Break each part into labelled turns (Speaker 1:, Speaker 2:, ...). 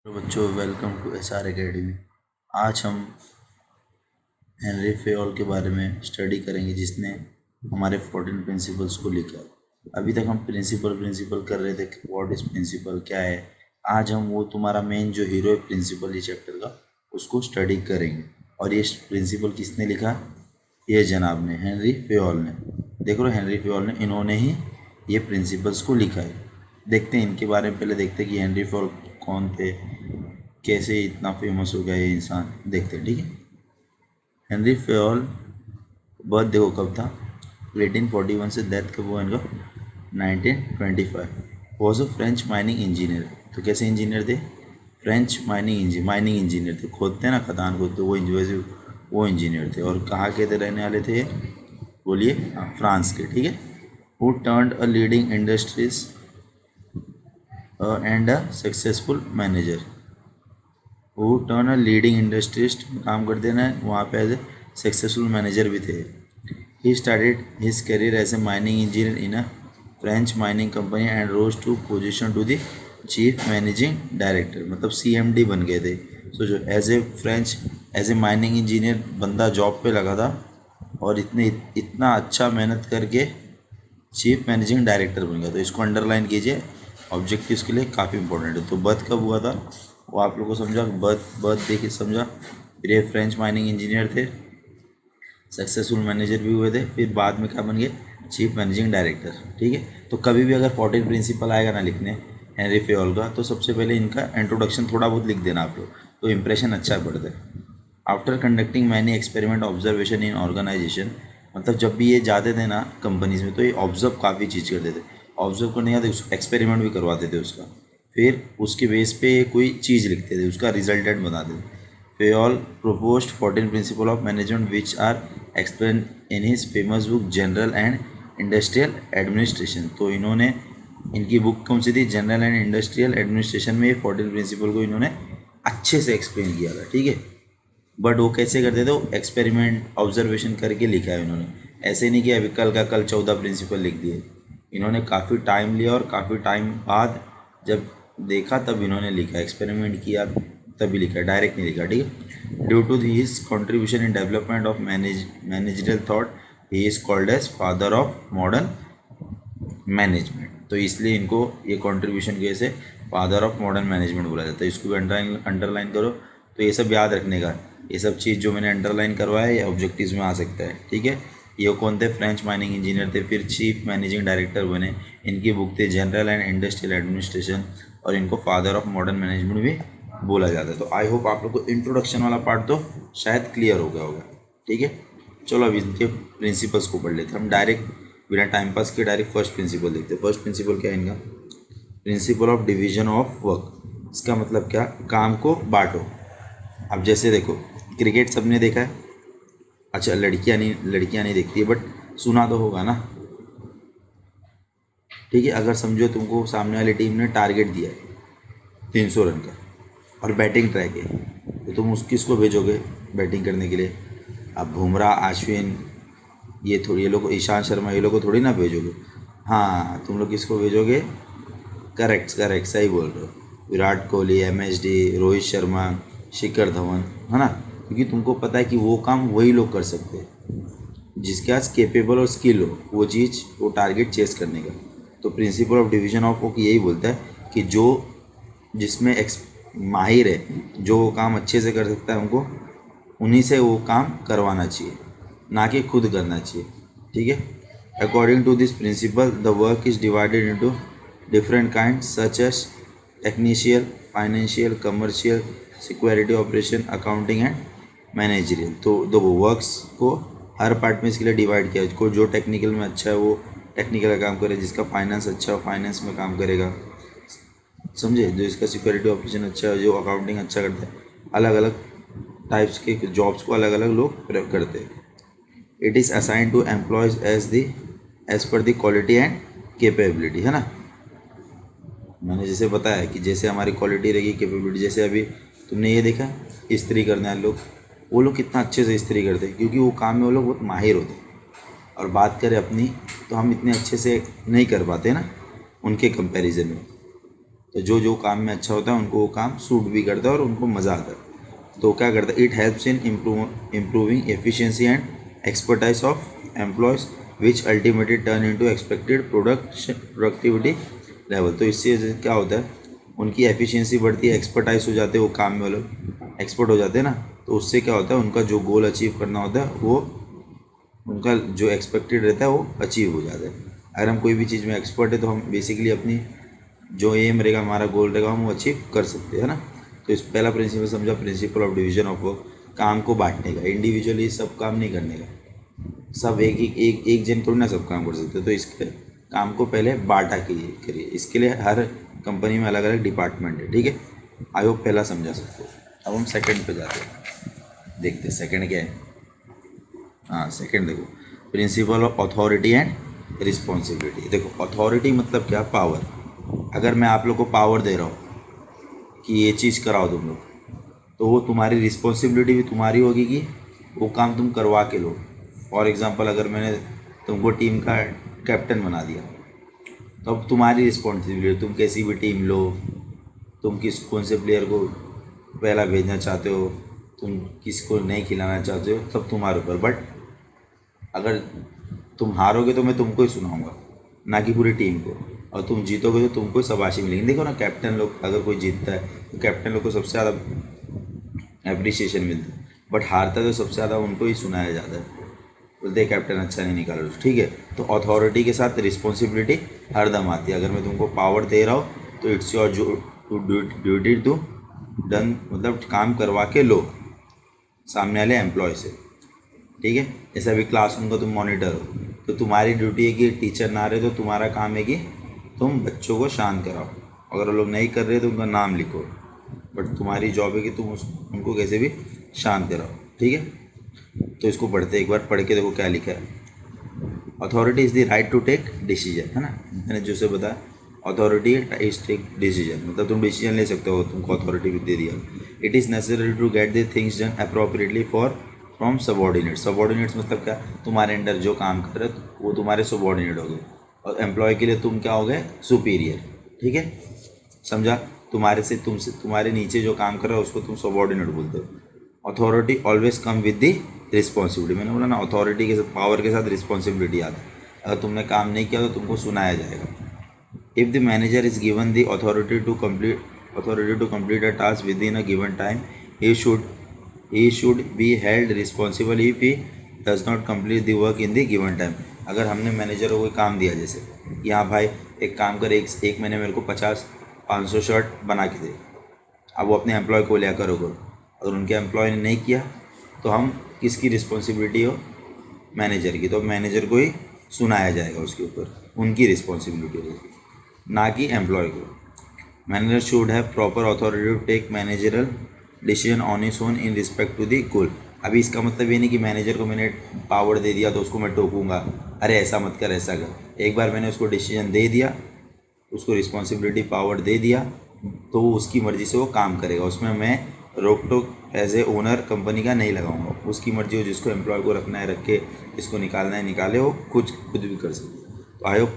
Speaker 1: तो बच्चों, welcome to SR academy. आज हम हेनरी फेयोल के बारे में स्टडी करेंगे, जिसने हमारे 14 प्रिंसिपल्स को लिखा। अभी तक हम प्रिंसिपल कर रहे थे, व्हाट इज प्रिंसिपल, क्या है। आज हम वो तुम्हारा मेन जो हीरो है प्रिंसिपल ये चैप्टर का, उसको स्टडी करेंगे। और ये प्रिंसिपल किसने लिखा? ये जनाब ने, हेनरी फेयोल ने। देख लो, हेनरी फेयोल ने, इन्होंने ही ये प्रिंसिपल्स को लिखा है। देखते हैं इनके बारे में, पहले देखते हैं कि हेनरी फेयोल कौन थे, कैसे इतना फेमस हो गया ये इंसान। देखते हैं, ठीक है। हेनरी फेयोल बर्थ देखो कब था, 1841 से डेथ कब हुआ इनका, 1925। Was a French mining engineer. तो कैसे इंजीनियर थे? फ्रेंच माइनिंग इंजीनियर थे, खोदते हैं ना, खदान खोदते, वो इंजीनियर थे। और कहाँ के थे, रहने वाले थे, बोलिए? हाँ, फ्रांस के, ठीक है। Who turned a leading industries and a successful manager. वो टर्न अ लीडिंग इंडस्ट्रिस्ट काम करते ना, वहाँ पे एज ए सक्सेसफुल मैनेजर भी थे। He started his career as a mining engineer in a French mining company and rose to position to the chief managing director, मतलब CMD बन गए थे। सोचो, एज ए माइनिंग इंजीनियर बंदा job पे लगा था, और इतना अच्छा मेहनत करके चीफ मैनेजिंग डायरेक्टर बन गया। तो इसको अंडरलाइन कीजिए, ऑब्जेक्टिव्स के लिए काफ़ी इंपॉर्टेंट है। तो बर्थ कब हुआ था वो आप लोग को समझा, बर्थ देखिए समझा। फिर ये फ्रेंच माइनिंग इंजीनियर थे, सक्सेसफुल मैनेजर भी हुए थे, फिर बाद में क्या बन गए, चीफ मैनेजिंग डायरेक्टर, ठीक है। तो कभी भी अगर 14 प्रिंसिपल आएगा ना लिखने हेनरी फेयोल का, तो सबसे पहले इनका इंट्रोडक्शन थोड़ा बहुत लिख देना आप लोग, तो इंप्रेशन अच्छा पड़ता है। After conducting many experiment observation in organization, मतलब जब भी ये जाते थे ना कंपनीज में, तो ये ऑब्जर्व काफ़ी चीज़ करते थे। ऑब्जर्व करने के बाद एक्सपेरिमेंट भी करवाते थे उसका, फिर उसके बेस पे कोई चीज़ लिखते थे, उसका रिजल्टेंट बताते थे। Fayol proposed 14 principles of management which are explained in his famous book general and industrial administration. तो इन्होंने, इनकी बुक कौन सी थी, जनरल एंड इंडस्ट्रियल एडमिनिस्ट्रेशन में ये 14 प्रिंसिपल को इन्होंने अच्छे से एक्सप्लेन किया था, ठीक है। बट वो कैसे करते थे, वो एक्सपेरिमेंट ऑब्जर्वेशन करके लिखा है इन्होंने। ऐसे नहीं कि अभी कल का कल 14 प्रिंसिपल लिख दिए। इन्होंने काफ़ी टाइम लिया, और काफ़ी टाइम बाद जब देखा तब इन्होंने लिखा, एक्सपेरिमेंट किया तभी लिखा, डायरेक्ट नहीं लिखा, ठीक है। Due to his contribution in development of managerial thought, he is called as father of modern management. तो इसलिए इनको ये कंट्रीब्यूशन की वजह से फादर ऑफ मॉडर्न मैनेजमेंट बोला जाता है। इसको भी अंडरलाइन करो। तो ये सब याद रखने का, ये सब चीज़ जो मैंने अंडरलाइन करवाया है ये ऑब्जेक्टिव्स में आ सकता है, ठीक है। ये कौन थे, फ्रेंच माइनिंग इंजीनियर थे, फिर चीफ मैनेजिंग डायरेक्टर बने। इनकी बुक थी जनरल एंड इंडस्ट्रियल एडमिनिस्ट्रेशन, और इनको फादर ऑफ मॉडर्न मैनेजमेंट भी बोला जाता है। तो आई होप आप लोग को इंट्रोडक्शन वाला पार्ट तो शायद क्लियर हो गया होगा, ठीक है। चलो अब इनके प्रिंसिपल्स को पढ़ लेते हैं हम डायरेक्ट, बिना टाइम पास के डायरेक्ट फर्स्ट प्रिंसिपल देखते हैं। फर्स्ट प्रिंसिपल क्या है इनका, principle of division of work. इसका मतलब क्या, काम को बांटो। अब जैसे देखो, क्रिकेट सबने देखा है, अच्छा लड़कियां नहीं देखती है, बट सुना तो होगा ना, ठीक है। अगर समझो तुमको सामने वाली टीम ने टारगेट दिया है 300 रन का, और बैटिंग ट्रैक है, तो तुम किसको भेजोगे बैटिंग करने के लिए? अब बुमराह, अश्विन, ये लोग, ईशांत शर्मा, ये लोग को थोड़ी ना भेजोगे। हाँ, तुम लोग किसको भेजोगे? करेक्ट करेक्ट, सही बोल रहे हो। विराट कोहली, MSD, रोहित शर्मा, शिखर धवन, है ना। क्योंकि तुमको पता है कि वो काम वही लोग कर सकते हैं जिसके पास केपेबल और स्किल हो वो चीज़, वो टारगेट चेस करने का। तो principle of division of work यही बोलता है कि जो जिसमें माहिर है, जो वो काम अच्छे से कर सकता है, उनको उन्हीं से वो काम करवाना चाहिए, ना कि खुद करना चाहिए, ठीक है। According to this principle the work is divided into different kind such as technical, financial, commercial, security operation, accounting and managerial. तो दो वर्क्स को हर पार्ट में इसके लिए डिवाइड किया है। को जो टेक्निकल में अच्छा है वो टेक्निकल का काम करे, जिसका फाइनेंस अच्छा है फाइनेंस में काम करेगा, समझे। जो इसका सिक्योरिटी ऑपरेशन अच्छा है, जो अकाउंटिंग अच्छा करता है, अलग अलग टाइप्स के जॉब्स को अलग अलग लोग प्रेफर करते हैं। It is assign to employees as per the quality and capability, है ना। मैंने जैसे बताया कि जैसे हमारी क्वालिटी रहेगी, कैपेबिलिटी, जैसे अभी तुमने ये देखा इस्त्री करने वाले लोग, वो लोग कितना अच्छे से इस्त्री करते हैं, क्योंकि वो काम में वो लोग बहुत माहिर होते हैं। और बात करें अपनी, तो हम इतने अच्छे से नहीं कर पाते ना उनके कंपैरिजन में। तो जो जो काम में अच्छा होता है उनको वो काम सूट भी करता है और उनको मज़ा आता है। तो क्या करता है, it helps in improving efficiency and expertise of employees which ultimately turn into expected productivity level. तो इससे क्या होता है, उनकी एफिशिएंसी बढ़ती है, एक्सपर्टाइज हो जाते हैं वो काम में, वो लोग एक्सपर्ट हो जाते हैं ना। तो उससे क्या होता है, उनका जो गोल अचीव करना होता है वो उनका जो एक्सपेक्टेड रहता है वो अचीव हो जाता है। अगर हम कोई भी चीज़ में एक्सपर्ट है तो हम बेसिकली अपनी जो एम रहेगा, हमारा गोल रहेगा, हम वो अचीव कर सकते हैं, है ना। तो इस पहला प्रिंसिपल समझा, principle of division of work, काम को बांटने का। इंडिविजुअली सब काम नहीं करने का, सब एक जन थोड़ी ना सब काम कर सकते। तो इसके काम को पहले बांटा करिए। इसके लिए हर कंपनी में अलग अलग डिपार्टमेंट है, ठीक है। आई होप पहला समझा सकते हो। अब हम सेकंड पे जाते हैं, देखते हैं सेकंड क्या है। हाँ, सेकंड देखो, principle of authority and responsibility. देखो अथॉरिटी मतलब क्या, पावर। अगर मैं आप लोग को पावर दे रहा हूँ कि ये चीज़ कराओ तुम लोग, तो वो तुम्हारी रिस्पॉन्सिबिलिटी भी तुम्हारी होगी कि वो काम तुम करवा के लो। फॉर एग्ज़ाम्पल, अगर मैंने तुमको टीम का कैप्टन बना दिया, तो अब तुम्हारी रिस्पॉन्सिबिलिटी, तुम कैसी भी टीम लो, तुम कौन से प्लेयर को पहला भेजना चाहते हो, तुम किसको नहीं खिलाना चाहते हो, सब तुम्हारे ऊपर। बट अगर तुम हारोगे तो मैं तुमको ही सुनाऊंगा, ना कि पूरी टीम को, और तुम जीतोगे तो तुमको ही शाबाशी मिलेगी। देखो ना, कैप्टन लोग अगर कोई जीतता है तो कैप्टन लोग को सबसे ज़्यादा एप्रिसिएशन मिलती है, बट हारता है तो सबसे ज़्यादा उनको ही सुनाया जाता है, बोलते कैप्टन अच्छा नहीं निकाला, ठीक है। तो अथॉरिटी के साथ रिस्पॉन्सिबिलिटी हरदम आती है। अगर मैं तुमको पावर दे रहा हूँ तो it's your duty to done, मतलब काम करवा के लो सामने वाले एम्प्लॉय से, ठीक है। जैसे अभी क्लासरूम का तुम मॉनिटर हो, तो तुम्हारी ड्यूटी है कि टीचर ना रहे तो तुम्हारा काम है कि तुम बच्चों को शांत कराओ। अगर वो लोग नहीं कर रहे तो उनका नाम लिखो, बट तुम्हारी जॉब है कि तुम उनको कैसे भी शांत कराओ, ठीक है। तो इसको पढ़ते एक बार, पढ़ के देखो क्या लिखा है। Authority is the right to take decision, है ना, मैंने जो से बताया। अथॉरिटी इज टेक डिसीजन, मतलब तुम डिसीजन ले सकते हो, तुमको अथॉरिटी भी दे दिया। It is necessary to get the things done appropriately for from subordinates. Subordinates मतलब क्या, तुम्हारे अंडर जो काम कर रहे हो वो तुम्हारे सबॉर्डिनेट हो गए, और एम्प्लॉय के लिए तुम क्या हो गए, सुपीरियर, ठीक है, समझा। तुमसे तुम्हारे नीचे जो काम कर रहा है उसको तुम सबॉर्डिनेट बोलते हो। Authority always come with the responsibility, मैंने बोला ना, अथॉरिटी के साथ, पावर के साथ रिस्पॉन्सिबिलिटी आता है। अगर तुमने काम नहीं किया तो तुमको सुनाया जाएगा। If the manager is given the authority to complete a task within a given time, he should be held responsible if he does not complete the work in the given time. अगर हमने manager को कोई काम दिया, जैसे कि हाँ भाई एक काम कर, एक महीने मेरे को 500 शर्ट बना के दे, अब वो अपने एम्प्लॉय को लिया करो, अगर उनके एम्प्लॉय ने नहीं किया तो हम किसकी रिस्पॉन्सिबिलिटी हो, मैनेजर की। तो मैनेजर को ही सुनाया जाएगा उसके ऊपर, उनकी रिस्पॉन्सिबिलिटी होगी, ना कि एम्प्लॉय को। Manager should have proper authority to take managerial decision on his own in respect to the goal. अभी इसका मतलब ये नहीं कि मैनेजर को मैंने पावर दे दिया तो उसको मैं टोकूंगा, अरे ऐसा मत कर, ऐसा कर। एक बार मैंने उसको डिसीजन दे दिया, उसको रिस्पॉन्सिबिलिटी पावर दे दिया, तो वो उसकी मर्ज़ी से वो काम करेगा, उसमें मैं रोक टोक एज ए ओनर कंपनी का नहीं लगाऊंगा। उसकी मर्ज़ी हो, जिसको एम्प्लॉय को रखना है रखे, जिसको निकालना है निकाले, वो खुद भी कर सकते। तो I hope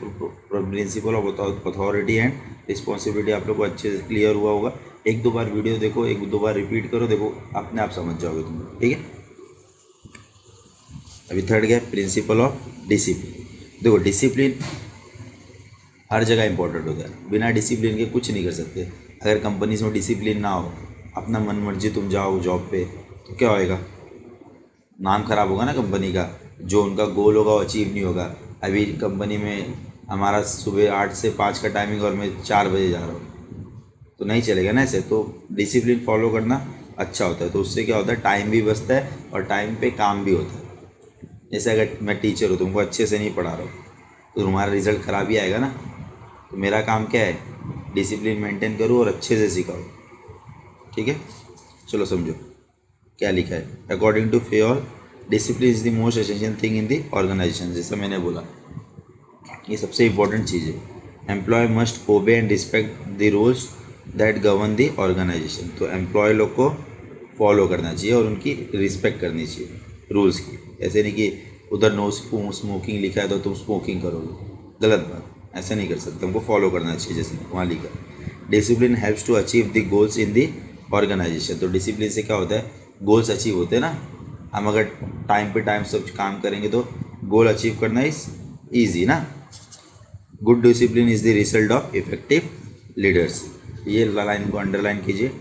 Speaker 1: principle of authority and responsibility आप लोग को अच्छे से क्लियर हुआ होगा। एक दो बार वीडियो देखो, एक दो बार रिपीट करो, देखो अपने आप समझ जाओगे तुम, ठीक है। अभी थर्ड क्या है, प्रिंसिपल ऑफ डिसिप्लिन। देखो डिसिप्लिन हर जगह इंपॉर्टेंट होता है, बिना डिसिप्लिन के कुछ नहीं कर सकते। अगर कंपनीज में डिसिप्लिन ना हो, अपना मन मर्जी तुम जाओ जॉब पे, तो क्या होएगा, नाम खराब होगा ना कंपनी का, जो उनका गोल होगा वो अचीव नहीं होगा। अभी कंपनी में हमारा सुबह 8 से 5 का टाइमिंग और मैं 4 बजे जा रहा हूँ, तो नहीं चलेगा ना ऐसे। तो डिसिप्लिन फॉलो करना अच्छा होता है, तो उससे क्या होता है, टाइम भी बचता है और टाइम पे काम भी होता है। जैसे अगर मैं टीचर हूँ, तुमको अच्छे से नहीं पढ़ा रहा हूँ तो तुम्हारा रिजल्ट ख़राब ही आएगा ना। तो मेरा काम क्या है, डिसिप्लिन मेंटेन करूँ और अच्छे से सिखाऊँ, ठीक है। चलो समझो क्या लिखा है। According to Fayol, discipline is the most essential thing in the organization. जैसा मैंने बोला, ये सबसे इंपॉर्टेंट चीज़ है। Employee must obey and respect the rules that govern the organization. तो एम्प्लॉय लोग को फॉलो करना चाहिए और उनकी रिस्पेक्ट करनी चाहिए रूल्स की। ऐसे नहीं कि उधर नो स्मोकिंग लिखा है तो तुम स्मोकिंग करोगे, गलत बात, ऐसा नहीं कर सकते, हमको फॉलो करना चाहिए जैसे वहाँ लिखा। Discipline helps to achieve the goals in the organization. तो डिसिप्लिन से क्या होता है, गोल्स अचीव होते हैं ना। हम अगर टाइम पे टाइम सब काम करेंगे तो गोल अचीव करना इज ईजी ना। Good discipline is the result of effective leaders. ये लाइन को अंडरलाइन कीजिए।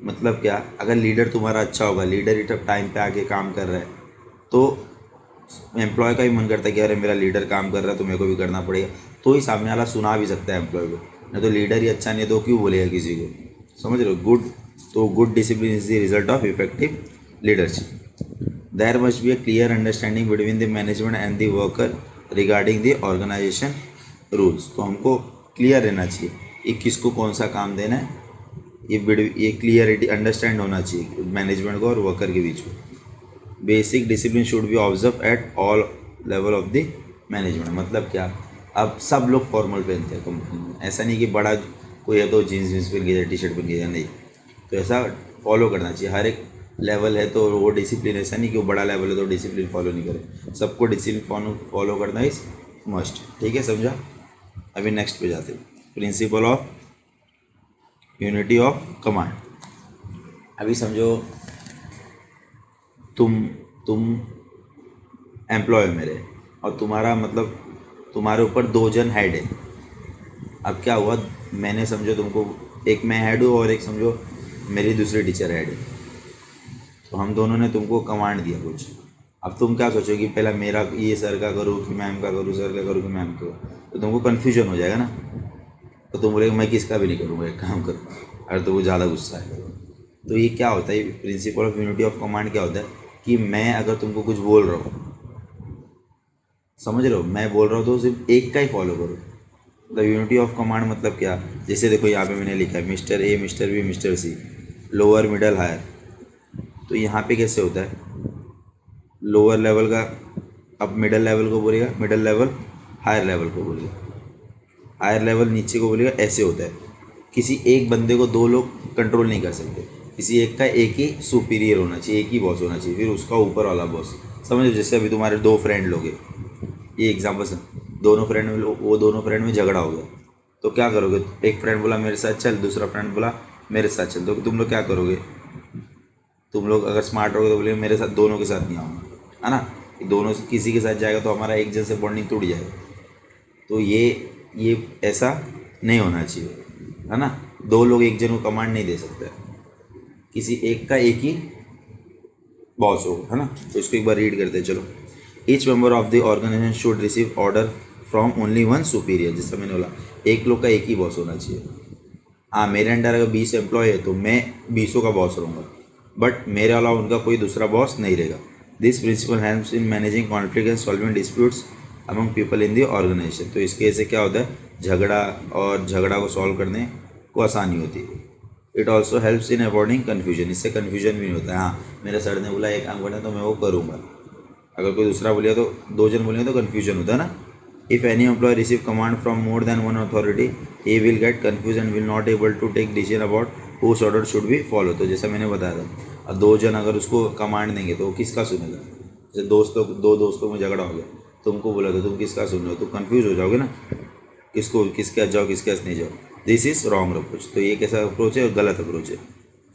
Speaker 1: मतलब क्या, अगर लीडर तुम्हारा अच्छा होगा, लीडर ही टाइम पे आके काम कर रहा है, तो एम्प्लॉय का भी मन करता है कि अरे मेरा लीडर काम कर रहा है तो मेरे को भी करना पड़ेगा, तो ही सामने वाला सुना भी सकता है एम्प्लॉय को। नहीं तो लीडर ही अच्छा नहीं है तो क्यों बोलेगा किसी को, समझ रहे हो। Good discipline is the result of effective leadership. There must be a clear understanding between the management and the worker regarding the organization rules. तो हमको क्लियर रहना चाहिए कि किसको कौन सा काम देना है, ये क्लियरिटी अंडरस्टैंड होना चाहिए मैनेजमेंट को और वर्कर के बीच में। Basic discipline should be observe at all level of the management. मतलब क्या, अब सब लोग फॉर्मल पहनते हैं कंपनी में, ऐसा नहीं कि बड़ा कोई है तो जीन्स वीन्स पहन के जाए, टी शर्ट पहन के जाए, नहीं। तो ऐसा फॉलो करना चाहिए। हर एक लेवल है तो वो डिसिप्लिन, ऐसा नहीं कि वो बड़ा लेवल है तो डिसिप्लिन फॉलो नहीं करे। सबको डिसिप्लिन फॉलो करना इज मस्ट। ठीक है, समझा। अभी नेक्स्ट पे जाते हैं, principle of unity of command. अभी समझो तुम एम्प्लॉय मेरे, और तुम्हारा मतलब तुम्हारे ऊपर 2 जन हेड है। अब क्या हुआ, मैंने समझो तुमको, एक मैं हेड हूँ और एक समझो मेरी दूसरी टीचर हेड है, तो हम दोनों ने तुमको कमांड दिया कुछ। अब तुम क्या सोचोगे, पहला मेरा ये सर का करूँ कि मैम का करूँ, सर का करूँ कि मैम का, तो तुमको कन्फ्यूजन हो जाएगा ना। तो तुम बोलेगे मैं किसका भी नहीं करूँगा, एक काम करो, अगर तुमको ज़्यादा गुस्सा है। तो ये क्या होता है, principle of unity of command क्या होता है कि मैं अगर तुमको कुछ बोल रहा हूँ, समझ रहे हो, मैं बोल रहा हूँ तो सिर्फ एक का ही फॉलो करो। द यूनिटी ऑफ कमांड मतलब क्या, जैसे देखो यहाँ पे मैंने लिखा है mister A, mister B, mister C, lower middle higher. तो यहाँ पे कैसे होता है, लोअर लेवल का अब मिडल लेवल को बोलेगा, मिडल लेवल हायर लेवल को बोलेगा, हायर लेवल नीचे को बोलेगा, ऐसे होता है। किसी एक बंदे को 2 लोग कंट्रोल नहीं कर सकते, किसी एक का एक ही सुपीरियर होना चाहिए, एक ही बॉस होना चाहिए, फिर उसका ऊपर वाला बॉस। समझो जैसे अभी तुम्हारे 2 फ्रेंड लोग हैं, ये एग्जाम्पल से, दोनों फ्रेंड में झगड़ा हो गया, तो क्या करोगे, एक फ्रेंड बोला मेरे साथ चल, दूसरा फ्रेंड बोला मेरे साथ चल, तो तुम लोग क्या करोगे, तुम लोग अगर स्मार्ट रहोगे तो बोलेगे मेरे साथ, दोनों के साथ नहीं आऊँगा, है ना। दोनों किसी के साथ जाएगा तो हमारा एक जन से बॉन्डिंग टूट जाएगा। तो ये ऐसा नहीं होना चाहिए, है ना। 2 लोग एक जन को कमांड नहीं दे सकते, किसी एक का एक ही बॉस होगा, है ना। तो इसको एक बार रीड करते हैं, चलो। Each member of the organization should receive order from only one superior. जैसा मैंने बोला, एक लोग का एक ही बॉस होना चाहिए। हाँ, मेरे अंडर अगर 20 एम्प्लॉय है तो मैं 20 का बॉस रहूँगा, बट मेरे अलावा उनका कोई दूसरा बॉस नहीं रहेगा। This principle helps in managing conflict and solving disputes among people in the organization. तो इसके से क्या होता है, झगड़ा को सॉल्व करने को आसानी होती है। It also helps in avoiding confusion. इससे कन्फ्यूजन भी नहीं होता है। हाँ, मेरे सर ने बोला एक काम करना तो मैं वो करूँगा, अगर कोई दूसरा बोलिया तो 2 जन बोलेंगे तो कन्फ्यूजन होता है ना। If any employee receive command from more than one authority, he will get confuse and will not able to take decision about whose order should be follow. तो जैसा मैंने बताया था, अब 2 जन अगर उसको कमांड देंगे तो वो किसका सुनेगा। जैसे दो दोस्तों में झगड़ा हो गया, तुमको बोला तो तुम किसका सुन रहे हो, तो कन्फ्यूज हो जाओगे ना, किसके पास जाओ किसके पास नहीं जाओ। This is wrong approach. तो ये कैसा अप्रोच है, गलत अप्रोच है।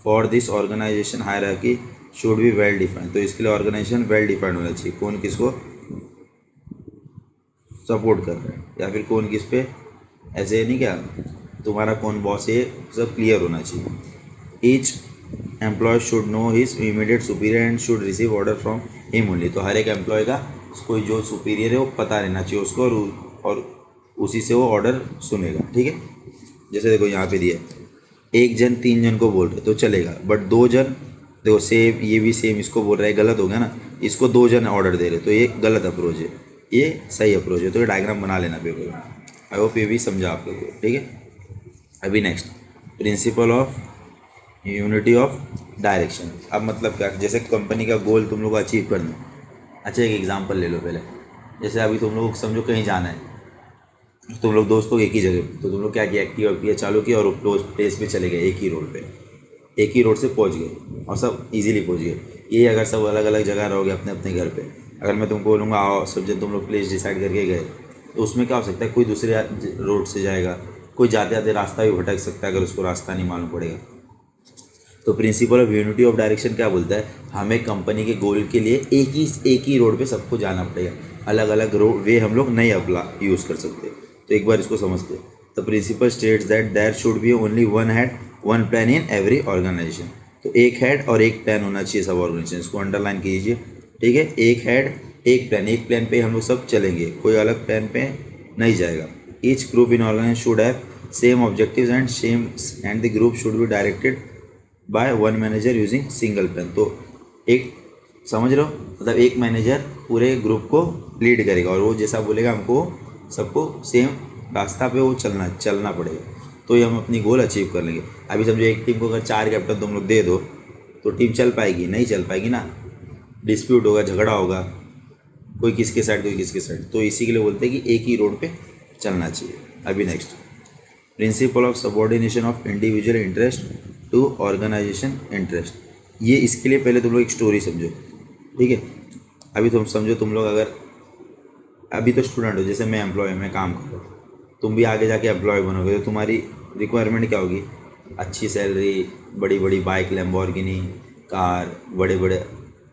Speaker 1: For this organization hierarchy should be well defined. तो इसके लिए ऑर्गेनाइजेशन वेल डिफाइंड होना चाहिए, कौन किसको सपोर्ट कर रहा है या फिर कौन किस पे, ऐसे नहीं क्या तुम्हारा कौन बॉस है, सब क्लियर होना चाहिए। Each employ should know his immediate superior and should receive order from him only. तो हर एक एम्प्लॉय का कोई जो सुपीरियर है वो पता रहना चाहिए उसको, और उसी से वो ऑर्डर सुनेगा, ठीक है। जैसे देखो यहाँ पे दिया, एक जन 3 जन को बोल रहे तो चलेगा, बट 2 जन, देखो सेम, ये भी सेम इसको बोल रहा है, गलत हो गया ना। इसको 2 जन ऑर्डर दे रहे तो ये गलत अप्रोच है, ये सही अप्रोच है। तो ये डायग्राम बना लेना पेपर में। आई होप ये भी समझा आप लोग को, ठीक है। अभी next, principle of unity of direction. अब मतलब क्या, जैसे कंपनी का गोल तुम लोग को अचीव करना है। अच्छा, एक एग्जांपल ले लो पहले। जैसे अभी तुम लोग समझो कहीं जाना है, तुम लोग दोस्त लोग एक ही जगह, तो तुम लोग क्या किया, एक्टिवा चालू किया और उस प्लेस पे चले गए, एक ही रोड पे, एक ही रोड से पहुंच गए और सब इजीली पहुंच गए। ये अगर सब अलग अलग जगह रहोगे अपने अपने घर पे, अगर मैं तुमको बोलूँगा आओ सब जन तुम लोग प्लेस डिसाइड करके गए, तो उसमें क्या हो सकता है, कोई दूसरे रोड से जाएगा, कोई जाते जाते रास्ता भी भटक सकता है अगर उसको रास्ता नहीं मालूम पड़ेगा। तो principle of unity of direction क्या बोलता है, हमें कंपनी के गोल के लिए एक ही रोड पे सबको जाना पड़ेगा, अलग अलग रोड वे हम लोग नहीं अपना यूज़ कर सकते। तो एक बार इसको समझते हैं। The principle states that there should be only one head one plan in every organization. तो एक हेड और एक प्लान होना चाहिए सब ऑर्गेनाइजेशन, इसको अंडरलाइन कीजिए, ठीक है। एक हेड एक प्लान पे हम लोग सब चलेंगे, कोई अलग प्लान पे नहीं जाएगा। Each group in organization should have same objectives and the group should be directed by one manager using single plan. तो एक समझ रहे हो, मतलब एक मैनेजर पूरे ग्रुप को लीड करेगा और वो जैसा बोलेगा हमको सबको सेम रास्ता पे वो चलना पड़ेगा, तो ये हम अपनी गोल अचीव कर लेंगे। अभी समझो एक टीम को अगर 4 कैप्टन तुम लोग दे दो तो टीम चल पाएगी, नहीं चल पाएगी ना, डिस्प्यूट होगा, झगड़ा होगा, कोई किसके साइड कोई किसके साइड। तो इसी के लिए बोलते हैं कि एक ही रोड पे चलना चाहिए। अभी next, principle of subordination of individual interest to organization interest. ये इसके लिए पहले तुम लोग एक स्टोरी समझो, ठीक है। अभी तुम समझो, तुम लोग अगर अभी तो स्टूडेंट हो, जैसे मैं एम्प्लॉय में काम कर रहा हूँ, तुम भी आगे जाके एम्प्लॉय बनोगे तो तुम्हारी रिक्वायरमेंट क्या होगी, अच्छी सैलरी, बड़ी बड़ी बाइक, लैम्बोर्गिनी कार, बड़े बड़े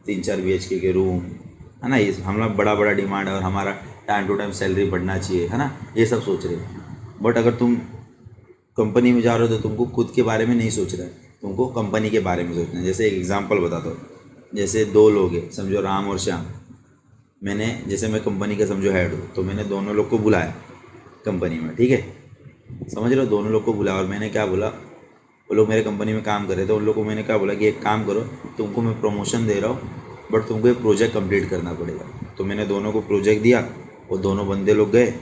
Speaker 1: 3-4 BHK के रूम, है ना। ये हमारा बड़ा बड़ा डिमांड है और हमारा टाइम टू टाइम सैलरी बढ़ना चाहिए, है ना, ये सब सोच रहे हो। बट अगर तुम कंपनी में जा रहे हो तो तुमको खुद के बारे में नहीं सोच रहा है, तुमको कंपनी के बारे में सोचना है। जैसे एक एग्जांपल बताता हूँ, जैसे 2 लोग हैं, समझो राम और श्याम। मैं कंपनी का समझो हेड हूँ, तो मैंने दोनों लोग को बुलाया कंपनी में, ठीक है, समझ रहे हो, दोनों लोग को बुलाया और मैंने क्या बोला, वो लोग मेरे कंपनी में काम कर रहे थे, उन लोग को मैंने क्या बोला कि एक काम करो, तुमको मैं प्रमोशन दे रहा हूँ बट तुमको एक प्रोजेक्ट कंप्लीट करना पड़ेगा। तो मैंने दोनों को प्रोजेक्ट दिया, वो दोनों बंदे लोग गए।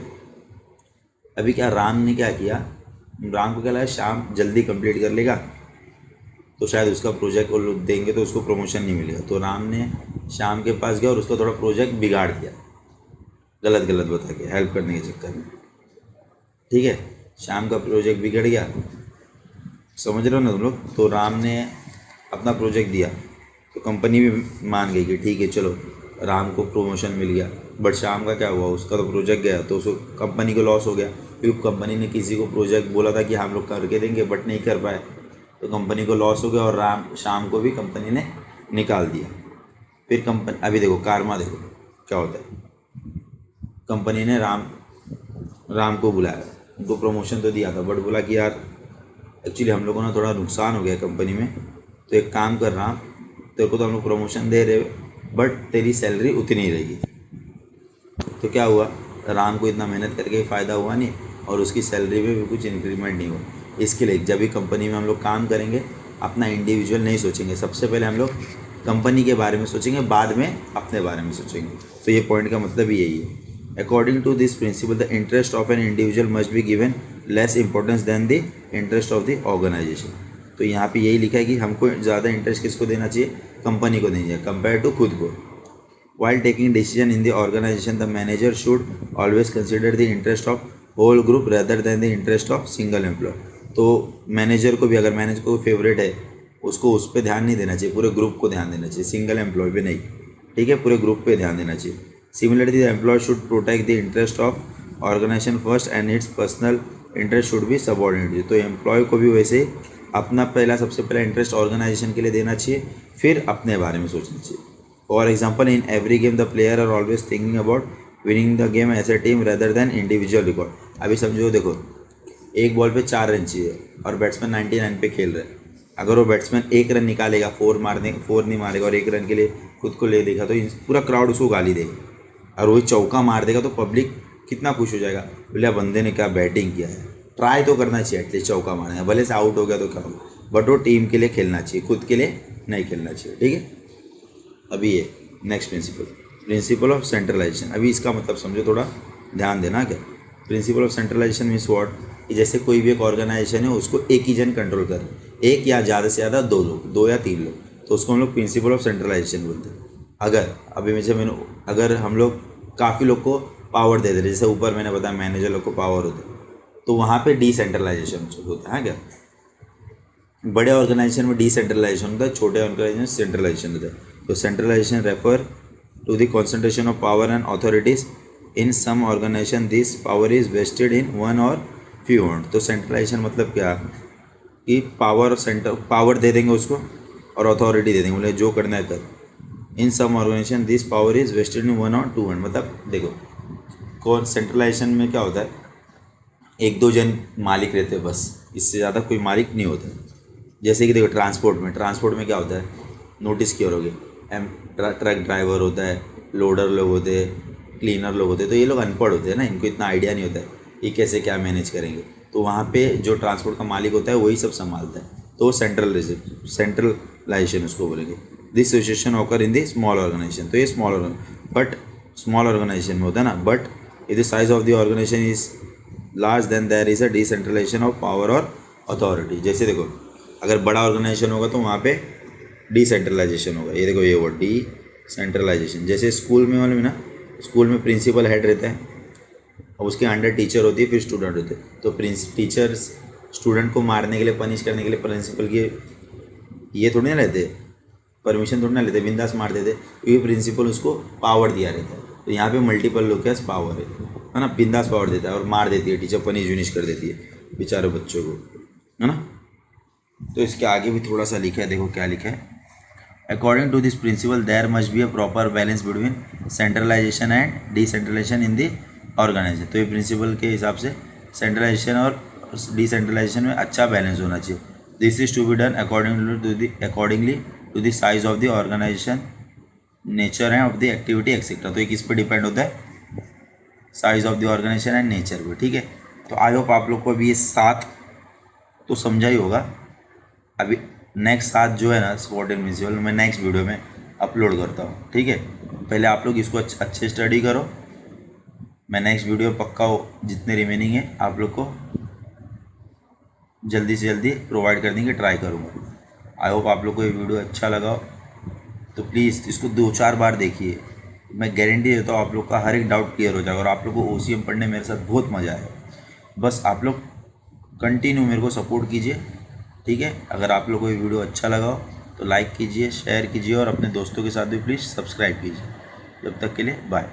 Speaker 1: अभी क्या राम ने क्या किया, राम को क्या लगा श्याम जल्दी कंप्लीट कर लेगा तो शायद उसका प्रोजेक्ट वो लोग देंगे तो उसको प्रमोशन नहीं मिलेगा। तो राम ने श्याम के पास गया और उसका थोड़ा प्रोजेक्ट बिगाड़ दिया, गलत बता के हेल्प करने के चक्कर में, ठीक है। श्याम का प्रोजेक्ट बिगड़ गया, समझ रहे हो ना तुम लोग। तो राम ने अपना प्रोजेक्ट दिया तो कंपनी भी मान गई कि ठीक है चलो राम को प्रमोशन मिल गया। बट श्याम का क्या हुआ, उसका तो प्रोजेक्ट गया, तो उसको कंपनी को लॉस हो गया, क्योंकि कंपनी ने किसी को प्रोजेक्ट बोला था कि हम लोग करके देंगे बट नहीं कर पाए, तो कंपनी को लॉस हो गया और श्याम को भी कंपनी ने निकाल दिया। फिर कंपनी, अभी देखो कारमा, देखो क्या होता है, कंपनी ने राम को बुलाया, उनको प्रमोशन तो दिया था बट बोला कि यार एक्चुअली हम लोगों ने थोड़ा नुकसान हो गया कंपनी में, तो एक काम कर रहा, तेरे को तो हम लोग प्रमोशन दे रहे बट तेरी सैलरी उतनी ही रहेगी। तो क्या हुआ, राम को इतना मेहनत करके फ़ायदा हुआ नहीं और उसकी सैलरी में भी कुछ इंक्रीमेंट नहीं हुआ। इसके लिए जब भी कंपनी में हम लोग काम करेंगे अपना इंडिविजुअल नहीं सोचेंगे, सबसे पहले हम लोग कंपनी के बारे में सोचेंगे, बाद में अपने बारे में सोचेंगे। तो ये पॉइंट का मतलब ही यही है। According to this principle the interest of an individual must be given less importance than the interest of the organization. तो यहाँ पे यही लिखा है कि हमको ज़्यादा इंटरेस्ट किसको देना चाहिए, कंपनी को देना चाहिए कंपेयर टू खुद को। While taking decision in the organization, the manager should always consider the interest of whole group rather than the interest of single employee. तो मैनेजर को भी, अगर मैनेजर को फेवरेट है उसको उस पर ध्यान नहीं देना चाहिए, पूरे ग्रुप को ध्यान देना चाहिए, सिंगल एम्प्लॉय पे नहीं, ठीक है, पूरे ग्रुप पे ध्यान देना चाहिए। Similarly the employee should protect the interest of organization first and its personal interest should be subordinated. तो एम्प्लॉय को भी वैसे अपना सबसे पहला इंटरेस्ट ऑर्गेनाइजेशन के लिए देना चाहिए, फिर अपने बारे में सोचना चाहिए। For example in every game the player are always thinking about winning the game as a team rather than individual record. अभी समझो, देखो एक बॉल पे 4 रन चाहिए और बैट्समैन 99 पे खेल रहे हैं, अगर वो बैट्समैन 1 रन निकालेगा, 4 नहीं मारेगा और 1 रन के लिए खुद को ले देगा तो पूरा क्राउड उसको गाली देगा। और वही चौका मार देगा तो पब्लिक कितना खुश हो जाएगा, बोले बंदे ने क्या बैटिंग किया है। ट्राई तो करना चाहिए एटलीस्ट चौका मारना, भले से आउट हो गया तो क्या होगा, बट वो टीम के लिए खेलना चाहिए, खुद के लिए नहीं खेलना चाहिए, ठीक है। अभी ये नेक्स्ट प्रिंसिपल ऑफ सेंट्रलाइजेशन। अभी इसका मतलब समझो, थोड़ा ध्यान देना। क्या principle of centralization means what, कि जैसे कोई भी एक ऑर्गेनाइजेशन है उसको एक ही जन कंट्रोल कर, एक या ज़्यादा से ज़्यादा 2 लोग, 2 या 3 लोग, तो उसको हम लोग प्रिंसिपल ऑफ सेंट्रलाइजेशन बोलते हैं। अगर हम लोग काफ़ी लोग को पावर दे दे रहे, जैसे ऊपर मैंने बताया मैनेजर लोग को पावर होता है, तो वहाँ पे डिसेंट्रलाइजेशन होता है। क्या बड़े ऑर्गेनाइजेशन में डिसेंट्रलाइजेशन होता है, छोटे ऑर्गेनाइजेशन में सेंट्रलाइजेशन होता है। तो centralization refer to the concentration of power and authorities in some organisation, this power is vested in 1 or few hold. तो सेंट्रलाइजेशन मतलब क्या कि पावर दे देंगे उसको और अथॉरिटी दे देंगे, बोले जो करना है कर। In some organisation this power is vested in 1 और 2 हैंड। मतलब देखो कौन सेंट्रलाइजेशन में क्या होता है, एक दो जन मालिक रहते हैं बस, इससे ज़्यादा कोई मालिक नहीं होता। जैसे कि देखो ट्रांसपोर्ट में क्या होता है, नोटिस किए होगे, ट्रक ड्राइवर होता है, लोडर लोग होते हैं, क्लीनर लोग होते हैं, तो ये लोग अनपढ़ होते हैं ना, इनको इतना आइडिया नहीं होता है ये कैसे क्या मैनेज करेंगे। तो वहाँ पे जो ट्रांसपोर्ट का मालिक होता है वही सब संभालता है, तो सेंट्रलाइजेशन उसको बोलेंगे। This situation occur in the small organization. तो ये स्मॉल ऑर्गेनाइजेशन में होता है ना, but if the size of the organization is large then there is a decentralization of power और अथॉरिटी। जैसे देखो अगर बड़ा ऑर्गेनाइजेशन होगा तो वहाँ पे डिसेंट्रलाइजेशन होगा। ये देखो ये वर्ड डिसेंट्रलाइजेशन। जैसे स्कूल में मालूम है ना, स्कूल में प्रिंसिपल हेड रहता है और उसके अंडर टीचर होती है, फिर स्टूडेंट होते हैं। तो टीचर्स स्टूडेंट को मारने के लिए, पनिश करने के लिए प्रिंसिपल की ये थोड़ी ना लेते, परमिशन थोड़ी ना लेते, बिंदास मार देते, क्योंकि प्रिंसिपल उसको पावर दिया रहता है। तो यहाँ पे मल्टीपल लोग के पास पावर है ना, बिंदास पावर देता है और मार देती है टीचर, पनिश विनिश कर देती है बेचारे बच्चों को, है ना। तो इसके आगे भी थोड़ा सा लिखा है, देखो क्या लिखा है। According to this principle there must be a proper balance between centralization and decentralization in the organization. तो ये प्रिंसिपल के हिसाब से सेंट्रलाइजेशन और डिसेंट्रलाइजेशन में अच्छा बैलेंस होना चाहिए। This is to be done accordingly to the size of the organization, nature है ऑफ द एक्टिविटी एक्सेट्रा। तो ये किस पे डिपेंड होता है, size of the organization and nature पे, ठीक है। तो आई होप आप लोग को अभी ये 7 तो समझा ही होगा। अभी नेक्स्ट 7 जो है ना स्वॉट एंड प्रिंसिपल मैं नेक्स्ट वीडियो में अपलोड करता हूँ, ठीक है। पहले आप लोग इसको अच्छे स्टडी करो, मैं नेक्स्ट वीडियो पक्का जितने रिमेनिंग है आप लोग को जल्दी से जल्दी प्रोवाइड करने की ट्राई करूँगा। आई होप आप लोग को ये वीडियो अच्छा लगा हो, तो प्लीज़ इसको 2-4 बार देखिए, मैं गारंटी देता हूँ आप लोग का हर एक डाउट क्लियर हो जाएगा और आप लोग को OCM पढ़ने मेरे साथ बहुत मज़ा आया। बस आप लोग कंटिन्यू मेरे को सपोर्ट कीजिए, ठीक है। अगर आप लोग को ये वीडियो अच्छा लगा हो तो लाइक कीजिए, शेयर कीजिए और अपने दोस्तों के साथ भी प्लीज़ सब्सक्राइब कीजिए। जब तक के लिए बाय।